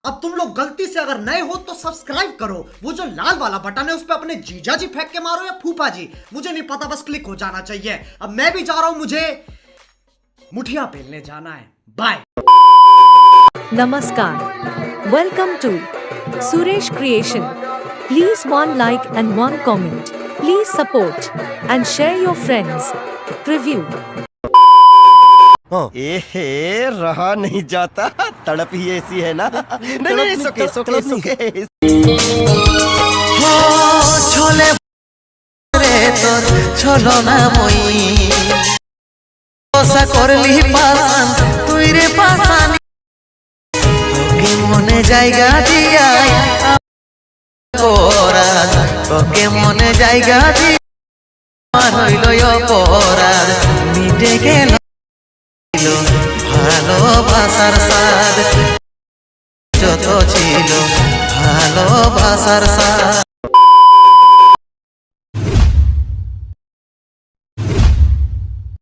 अब तुम लोग गलती से अगर नए हो तो सब्सक्राइब करो, वो जो लाल वाला बटन है उस पर अपने जीजा जी फेंक के मारो या फूफा जी, मुझे नहीं पता, बस क्लिक हो जाना चाहिए। अब मैं भी जा रहा हूं, मुझे मुठिया पेलने जाना है। Bye. Namaskar. Welcome to Suresh Creation. Please one like and one comment. Please support and share your friends. Preview. एहे रहा नहीं जाता, तड़प ही ऐसी है ना। नहीं सुके सुके सुके ছলে রে তোর ছলো না মই আশা করলি পাসান তুই রে পাসান তোকে মনে জায়গা দিয়া অপরাধ তোকে মনে জায়গা দিয়া আমার হইল অপরাধ মিটে গেল ভালোবাসার স্বাদ যত ছিল ভালোবাসার স্বাদ।